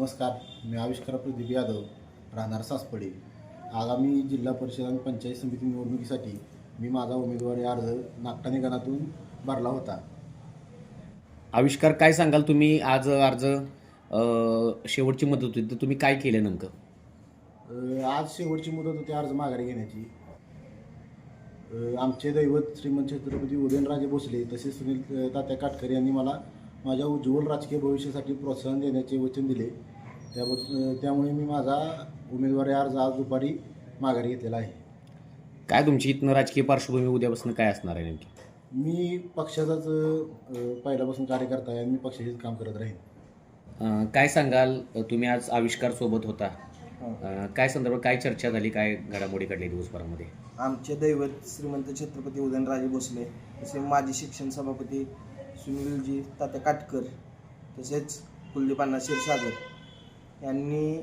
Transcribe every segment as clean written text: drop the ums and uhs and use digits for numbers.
नमस्कार, मी आविष्कार प्रदीप यादव, राहणार सासपडे. आगामी जिल्हा परिषद आणि पंचायत समिती निवडणुकीसाठी मी माझा उमेदवारी अर्ज नागठाणे गणातून भरला होता. आविष्कार, काय सांगाल तुम्ही? आज अर्ज शेवटची मुदत होती, तर तुम्ही काय केलं नेमकं? आज शेवटची मुदत होती अर्ज माघारी घेण्याची. आमचे दैवत श्रीमंत छत्रपती उदयनराजे भोसले तसेच सुनील तात्या काटकर यांनी मला माझ्या उज्ज्वल राजकीय भविष्यासाठी प्रोत्साहन देण्याचे वचन दिले. त्यामुळे मी माझा उमेदवारी अर्ज आज दुपारी माघारी घेतलेला आहे. काय तुमची इथनं राजकीय पार्श्वभूमी उद्यापासून काय असणार आहे नेमकी? मी पक्षाचाच पहिल्यापासून कार्यकर्ता आहे आणि मी पक्षाचेच काम करत राहीन. काय सांगाल? तुम्ही आज आविष्कार सोबत होता, काय संदर्भ, काय चर्चा झाली, काय घडामोडी घडली दिवसभरामध्ये? आमचे दैवत श्रीमंत छत्रपती उदयनराजे भोसले तसे माजी शिक्षण सभापती सुनीलजी तात्या काटकर तसेच कुलदीप अण्णा क्षीरसागर यांनी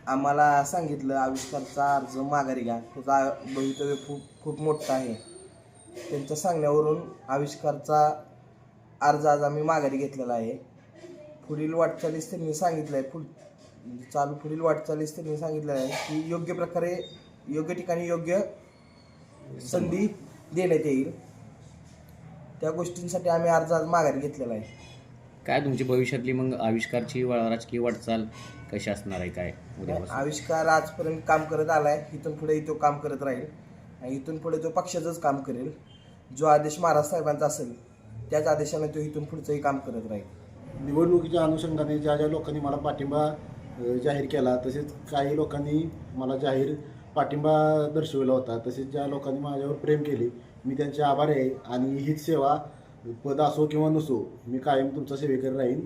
आम्हाला सांगितलं आविष्कारचा अर्ज माघारी घ्या, त्याचा भवितव्य खूप मोठं आहे. त्यांच्या सांगण्यावरून आविष्कारचा अर्ज आज आम्ही माघारी घेतलेला आहे. पुढील वाटचालीस त्यांनी सांगितलं आहे पुढील वाटचालीस त्यांनी सांगितलं आहे की योग्य प्रकारे योग्य ठिकाणी योग्य संधी देण्यात येईल. त्या गोष्टींसाठी आम्ही अर्ज आज माघारी घेतलेला आहे. काय तुमची भविष्यातली मग आविष्कारची राजकीय वाटचाल कशी असणार आहे, काय उद्यापासून? आविष्कार आजपर्यंत काम करत आला आहे, इथून पुढे तो काम करत राहील आणि इथून पुढे तो पक्षाचंच काम करेल. जो आदेश महाराज साहेबांचा असेल त्याच आदेशाने तो इथून पुढचंही काम करत राहील. निवडणुकीच्या अनुषंगाने ज्या लोकांनी मला पाठिंबा जाहीर केला, तसेच काही लोकांनी मला जाहीर पाठिंबा दर्शवला होता, तसेच ज्या लोकांनी माझ्यावर प्रेम केले, मी त्यांचे आभारी आहे. आणि हीच सेवा पद असो किंवा नसो, मी कायम तुमचा सेवेकरी राहीन.